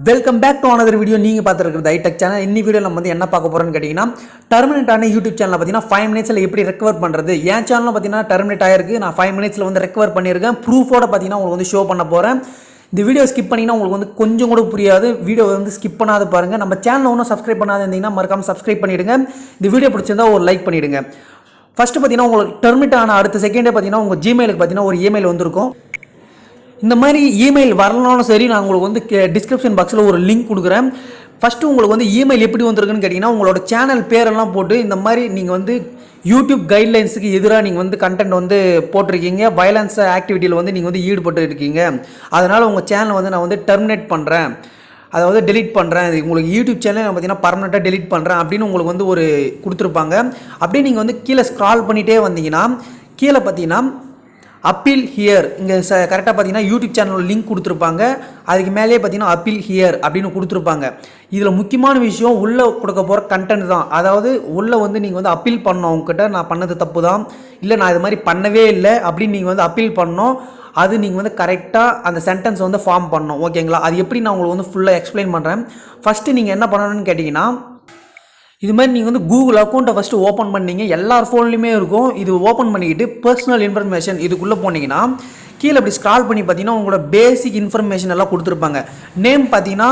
Welcome back to another video. நீங்கள் பார்த்துருக்குறது ஐடெக் channel. இன்னி வீடியோ நம்ம வந்து என்ன பார்க்க போகிறோன்னு கேட்டிங்கன்னா, டெர்மினேட்டான யூடியூப் சேனலில் பார்த்தீங்கன்னா 5 மினிட்ஸில் எப்படி ரெக்கவர் பண்ணுறது. என் சேனலில் பார்த்தீங்கன்னா டெர்மினேட் ஆயிருக்கு. நான் 5 மினிட்ஸில் வந்து ரெக்கவர் பண்ணியிருக்கேன். ப்ரூஃபோட பார்த்தீங்கன்னா உங்களுக்கு வந்து ஷோ பண்ண போகிறேன். இந்த வீடியோ ஸ்கிப் பண்ணிங்கன்னா உங்களுக்கு வந்து கொஞ்சம் கூட புரியாது. வீடியோ வந்து ஸ்கிப் பண்ணாத பாருங்கள். நம்ம சேனலை ஒன்றும் சப்ஸ்கிரைப் பண்ணாத இருந்தீங்கன்னா மறக்காமல் சப்ஸ்கிரைப் பண்ணிவிடுங்க. இந்த வீடியோ பிடிச்சிருந்தா ஒரு லைக் பண்ணிவிடுங்க. ஃபஸ்ட்டு பார்த்தீங்கன்னா உங்களுக்கு டெர்மினேட் ஆன அடுத்த செகண்டே பார்த்தீங்கன்னா உங்கள் ஜிமெயிலுக்கு பார்த்தீங்கன்னா ஒரு இமெயில் வந்திருக்கும். இந்த மாதிரி இமெயில் வரலனாலும் சரி, நான் உங்களுக்கு வந்து டிஸ்கிரிப்ஷன் பாக்ஸில் ஒரு லிங்க் கொடுக்குறேன். ஃபஸ்ட்டு உங்களுக்கு வந்து இமெயில் எப்படி வந்திருக்குன்னு கேட்டிங்கன்னா, உங்களோட சேனல் பேரெல்லாம் போட்டு இந்த மாதிரி நீங்கள் வந்து யூடியூப் கைட்லைன்ஸுக்கு எதிராக நீங்கள் வந்து கண்டென்ட் வந்து போட்டிருக்கீங்க, வயலன்ஸ் ஆக்டிவிட்டியில் வந்து நீங்கள் வந்து ஈடுபட்டு இருக்கீங்க, அதனால் உங்கள் சேனலை வந்து நான் வந்து டெர்மினேட் பண்ணுறேன், அதாவது டெலிட் பண்ணுறேன், இது உங்களுக்கு யூடியூப் சேனல் நான் பார்த்தீங்கன்னா பர்மனெண்ட்டாக டெலிட் பண்ணுறேன் அப்படின்னு உங்களுக்கு வந்து ஒரு கொடுத்துருப்பாங்க. அப்படியே நீங்கள் வந்து கீழே ஸ்க்ரால் பண்ணிகிட்டே வந்தீங்கன்னா கீழே பார்த்தீங்கன்னா அப்பீல் ஹியர், இங்கே கரெக்டாக பார்த்தீங்கன்னா யூடியூப் சேனலோட லிங்க் கொடுத்துருப்பாங்க. அதுக்கு மேலேயே பார்த்தீங்கன்னா அப்பீல் ஹியர் அப்படின்னு கொடுத்துருப்பாங்க. இதில் முக்கியமான விஷயம் உள்ளே கொடுக்க போகிற கண்டென்ட் தான். அதாவது உள்ளே வந்து நீங்கள் வந்து அப்பீல் பண்ணணும், உங்ககிட்ட நான் பண்ணது தப்பு தான், இல்லை நான் இது மாதிரி பண்ணவே இல்லை அப்படின்னு நீங்கள் வந்து அப்பீல் பண்ணணும். அது நீங்கள் வந்து கரெக்டாக அந்த சென்டென்ஸ் வந்து ஃபார்ம் பண்ணணும். ஓகேங்களா? அது எப்படி நான் உங்களுக்கு வந்து ஃபுல்லாக எக்ஸ்பிளைன் பண்ணுறேன். ஃபஸ்ட்டு நீங்கள் என்ன பண்ணணும்னு கேட்டிங்கன்னா, இது மாதிரி நீங்கள் வந்து கூகுள் அக்கௌண்ட்டை ஃபஸ்ட்டு ஓப்பன் பண்ணிங்க. எல்லார் ஃபோன்லையுமே இருக்கும். இது ஓப்பன் பண்ணிக்கிட்டு பர்சனல் இன்ஃபர்மேஷன் இதுக்குள்ளே போனீங்கன்னா கீழே இப்படி ஸ்க்ரால் பண்ணி பார்த்தீங்கன்னா உங்களோட பேசிக் இன்ஃபர்மேஷன் எல்லாம் கொடுத்துருப்பாங்க. நேம் பார்த்தீங்கன்னா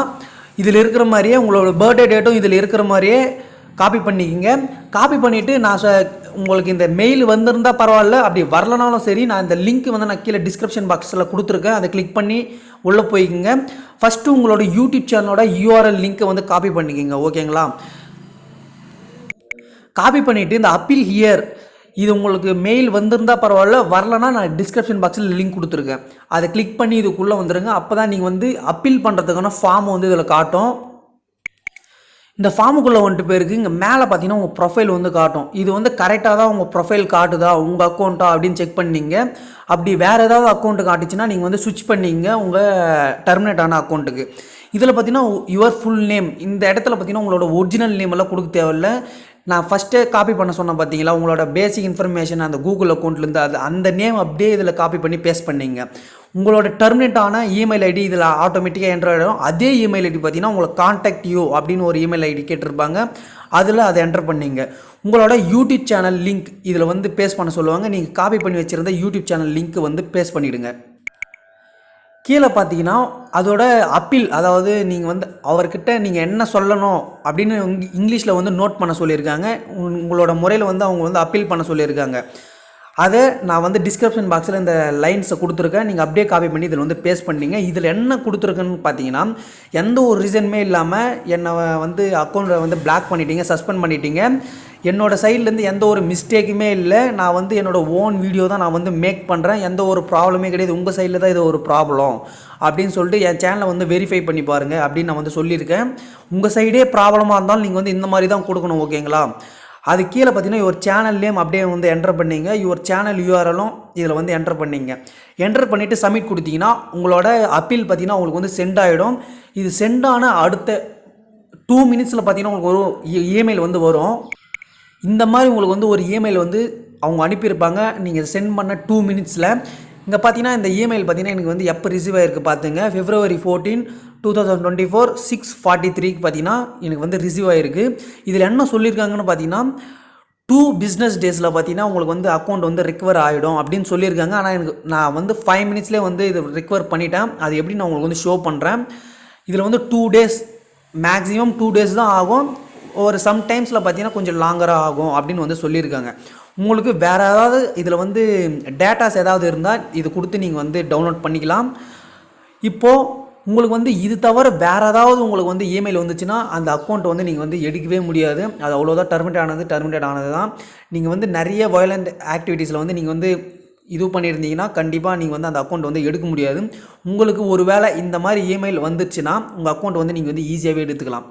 இதில் இருக்கிற மாதிரியே, உங்களோட பர்த்டே டேட்டும் இதில் இருக்கிற மாதிரியே காப்பி பண்ணிக்கிங்க. காப்பி பண்ணிவிட்டு நான் உங்களுக்கு இந்த மெயில் வந்திருந்தால் பரவாயில்ல, அப்படி வரலனாலும் சரி, நான் இந்த லிங்க் வந்து நான் கீழே டிஸ்கிரிப்ஷன் பாக்ஸில் கொடுத்துருக்கேன். அதை கிளிக் பண்ணி உள்ளே போய்க்குங்க. ஃபஸ்ட்டு உங்களோட யூடியூப் சேனலோட யூஆர்எல் லிங்க்கை வந்து காப்பி பண்ணிக்கிங்க. ஓகேங்களா? காப்பி பண்ணிவிட்டு இந்த அப்பீல் ஹியர் இது உங்களுக்கு மெயில் வந்திருந்தால் பரவாயில்ல, வரலன்னா நான் டிஸ்கிரிப்ஷன் பாக்ஸில் லிங்க் கொடுத்துருக்கேன். அதை கிளிக் பண்ணி இதுக்குள்ளே வந்துடுங்க. அப்போ தான் நீங்கள் வந்து அப்பீல் பண்ணுறதுக்கான ஃபார்ம் வந்து இதில் காட்டும். இந்த ஃபார்முக்குள்ளே வந்துட்டு போயிருக்கு. இங்கே மேலே பார்த்தீங்கன்னா உங்கள் ப்ரொஃபைல் வந்து காட்டும். இது வந்து கரெக்டாக தான் உங்கள் ப்ரொஃபைல் காட்டுதா, உங்கள் அக்கௌண்ட்டா அப்படின்னு செக் பண்ணிங்க. அப்படி வேறு ஏதாவது அக்கௌண்ட்டு காட்டுச்சுன்னா நீங்கள் வந்து ஸ்விட்ச் பண்ணிங்க உங்கள் டெர்மினேட் ஆன அக்கௌண்ட்டுக்கு. இதில் பார்த்தீங்கன்னா யுவர் ஃபுல் நேம், இந்த இடத்துல பார்த்தீங்கன்னா உங்களோட ஒரிஜினல் நேம் எல்லாம் கொடுக்க தேவையில்லை. நான் ஃபஸ்ட்டே காப்பி பண்ண சொன்னேன் பார்த்தீங்களா, உங்களோட பேசிக் இன்ஃபர்மேஷன் அந்த கூகுள் அக்கௌண்ட்லேருந்து அந்த நேம் அப்படியே இதில் காப்பி பண்ணி பேஸ்ட் பண்ணிங்க. உங்களோட டெர்மினேட் ஆன இமெயில் ஐடி இதில் ஆட்டோமேட்டிக்காக என்ட்ரு ஆகிடும். அதே இமெயில் ஐடி பார்த்தீங்கன்னா உங்களை கான்டாக்ட் யூ அப்படின்னு ஒரு இமெயில் ஐடி கேட்டிருப்பாங்க. அதில் அதை என்டர் பண்ணிங்க. உங்களோட யூடியூப் சேனல் லிங்க் இதில் வந்து பேஸ்ட் பண்ண சொல்லுவாங்க. நீங்கள் காப்பி பண்ணி வச்சுருந்த யூடியூப் சேனல் லிங்க் வந்து பேஸ்ட் பண்ணிவிடுங்க. கீழே பார்த்தீங்கன்னா அதோட அப்பீல், அதாவது நீங்கள் வந்து அவர்கிட்ட நீங்கள் என்ன சொல்லணும் அப்படின்னு இங்கிலீஷில் வந்து நோட் பண்ண சொல்லியிருக்காங்க. உங்களோட முறையில் வந்து அவங்க வந்து அப்பீல் பண்ண சொல்லியிருக்காங்க. அதை நான் வந்து டிஸ்கிரிப்ஷன் பாக்ஸில் இந்த லைன்ஸை கொடுத்துருக்கேன். நீங்கள் அப்படியே காப்பி பண்ணி இதில் வந்து பேஸ்ட் பண்ணிங்க. இதில் என்ன கொடுத்துருக்குன்னு பார்த்தீங்கன்னா, எந்த ஒரு ரீசனுமே இல்லாமல் என்னை வந்து அக்கௌண்ட்டை வந்து பிளாக் பண்ணிட்டீங்க, சஸ்பெண்ட் பண்ணிட்டீங்க. என்னோடய சைட்லேருந்து எந்த ஒரு மிஸ்டேக்குமே இல்லை. நான் வந்து என்னோடய ஓன் வீடியோ தான் நான் வந்து மேக் பண்ணுறேன். எந்த ஒரு ப்ராப்ளமே கிடையாது. உங்கள் சைடில் தான் இது ஒரு ப்ராப்ளம் அப்படின்னு சொல்லிட்டு என் சேனலை வந்து வெரிஃபை பண்ணி பாருங்கள் அப்படின்னு நான் வந்து சொல்லியிருக்கேன். உங்கள் சைடே ப்ராப்ளமாக இருந்தாலும் நீங்கள் வந்து இந்த மாதிரி தான் கொடுக்கணும். ஓகேங்களா? அது கீழே பார்த்தீங்கன்னா யுவர் சேனல் நேம் அப்படியே வந்து என்டர் பண்ணிங்க. யுவர் சேனல் யூஆர்எலும் இதில் வந்து என்டர் பண்ணிங்க. என்டர் பண்ணிவிட்டு சப்மிட் கொடுத்தீங்கன்னா உங்களோட அப்பீல் பார்த்தீங்கன்னா உங்களுக்கு வந்து சென்ட் ஆகிடும். இது சென்ட் ஆன அடுத்த 2 மினிட்ஸில் பார்த்தீங்கன்னா உங்களுக்கு ஒரு இமெயில் வந்து வரும். இந்த மாதிரி உங்களுக்கு வந்து ஒரு இமெயில் வந்து அவங்க அனுப்பியிருப்பாங்க. நீங்கள் சென்ட் பண்ண 2 மினிட்ஸில் இங்கே பார்த்தீங்கன்னா இந்த இமெயில் பார்த்தீங்கன்னா எனக்கு வந்து எப்போ ரிசீவ் ஆகிருக்கு பார்த்துங்க. February 14, 2024 6:43 பார்த்தீங்கன்னா எனக்கு வந்து ரிசீவ் ஆகிருக்கு. இதில் என்ன சொல்லியிருக்காங்கன்னு பார்த்தீங்கன்னா 2 பிஸ்னஸ் டேஸில் பார்த்தீங்கன்னா உங்களுக்கு வந்து அக்கௌண்ட் வந்து ரெக்கவர் ஆகிடும் அப்படின்னு சொல்லியிருக்காங்க. ஆனால் நான் வந்து 5 மினிட்ஸ்லேயே வந்து இது ரெக்கவர் பண்ணிட்டேன். அது எப்படி நான் உங்களுக்கு வந்து ஷோ பண்ணுறேன். இதில் வந்து 2 டேஸ், மேக்ஸிமம் 2 டேஸ் தான் ஆகும். ஒரு சம்டைம்ஸில் பார்த்தீங்கன்னா கொஞ்சம் லாங்கராக ஆகும் அப்படின்னு வந்து சொல்லியிருக்காங்க. உங்களுக்கு வேறு ஏதாவது இதில் வந்து டேட்டாஸ் ஏதாவது இருந்தால் இது கொடுத்து நீங்கள் வந்து டவுன்லோட் பண்ணிக்கலாம். இப்போது உங்களுக்கு வந்து இது தவிர வேறு ஏதாவது உங்களுக்கு வந்து இமெயில் வந்துச்சுன்னா அந்த அக்கௌண்ட்டை வந்து நீங்கள் வந்து எடுக்கவே முடியாது. அது அவ்வளோதான், டெர்மினேட் ஆனது தான். நீங்கள் வந்து நிறைய வயலண்ட் ஆக்டிவிட்டீஸில் வந்து நீங்கள் வந்து இது பண்ணியிருந்தீங்கன்னா கண்டிப்பாக நீங்கள் வந்து அந்த அக்கௌண்ட் வந்து எடுக்க முடியாது. உங்களுக்கு ஒரு வேளை இந்த மாதிரி இமெயில் வந்துச்சுன்னா உங்கள் அக்கௌண்ட் வந்து நீங்கள் வந்து ஈஸியாகவே எடுத்துக்கலாம்.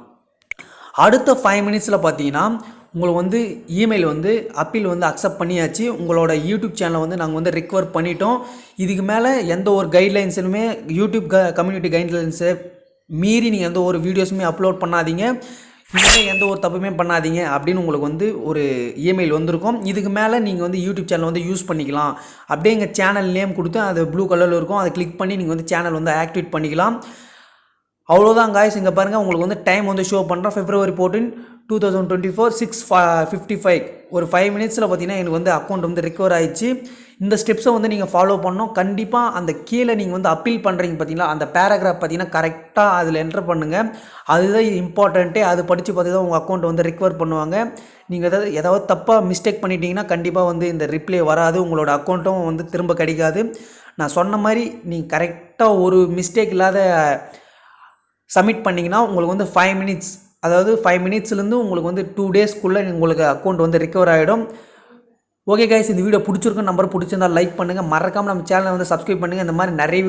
அடுத்த 5 மினிட்ஸில் பார்த்தீங்கன்னா உங்களுக்கு வந்து இமெயில் வந்து அப்பீல் வந்து அக்செப்ட் பண்ணியாச்சு. உங்களோட யூடியூப் சேனலை வந்து நாங்கள் வந்து ரெக்கவர் பண்ணிட்டோம். இதுக்கு மேலே எந்த ஒரு கைட்லைன்ஸுமே யூடியூப் கம்யூனிட்டி கைட்லைன்ஸை மீறி நீங்கள் எந்த ஒரு வீடியோஸுமே அப்லோட் பண்ணாதீங்க, இனிமேல் எந்த ஒரு தப்புமே பண்ணாதீங்க அப்படின்னு உங்களுக்கு வந்து ஒரு இமெயில் வந்திருக்கும். இதுக்கு மேலே நீங்கள் வந்து யூடியூப் சேனல் வந்து யூஸ் பண்ணிக்கலாம். அப்படியே எங்கள் சேனல் நேம் கொடுத்து அது ப்ளூ கலரில் இருக்கும். அதை கிளிக் பண்ணி நீங்கள் வந்து சேனல் வந்து ஆக்டிவேட் பண்ணிக்கலாம். அவ்வளோதான் காய்ஸ். இங்கே பாருங்கள் உங்களுக்கு வந்து டைம் வந்து ஷோ பண்ணுறேன். February 14, 2024 6:55 ஒரு 5 மினிட்ஸில் பார்த்தீங்கன்னா எனக்கு வந்து அக்கௌண்ட் வந்து ரிகவர் ஆயிடுச்சு. இந்த ஸ்டெப்ஸை வந்து நீங்கள் ஃபாலோ பண்ணணும். கண்டிப்பாக அந்த கீழே நீங்கள் வந்து அப்பீல் பண்ணுறீங்க பார்த்தீங்களா, அந்த பேராகிராஃப் பார்த்தீங்கன்னா கரெக்டாக அதில் என்டர் பண்ணுங்கள். அதுதான் இம்பார்ட்டண்ட்டே. அது படித்து பார்த்து தான் உங்கள் அக்கௌண்ட் வந்து ரிகவர் பண்ணுவாங்க. நீங்கள் ஏதாவது தப்பாக மிஸ்டேக் பண்ணிட்டீங்கன்னா கண்டிப்பாக வந்து இந்த ரிப்ளை வராது, உங்களோட அக்கௌண்ட்டும் வந்து திரும்ப கிடைக்காது. நான் சொன்ன மாதிரி நீங்கள் கரெக்டாக ஒரு மிஸ்டேக் இல்லாத சப்மிட் பண்ணிங்கன்னா உங்களுக்கு வந்து 5 மினிட்ஸ், அதாவது 5 மினிட்ஸ்லேருந்து உங்களுக்கு வந்து 2 டேஸ்க்குள்ளே உங்களுக்கு அக்கௌண்ட் வந்து ரிகவர் ஆகிடும். ஓகே கைஸ், இந்த வீடியோ பிடிச்சிருக்கும் நம்பர். பிடிச்சிருந்தால் லைக் பண்ணுங்கள். மறக்காமல் நம்ம சேனலை வந்து சப்ஸ்கிரைப் பண்ணுங்கள். இந்த மாதிரி நிறைய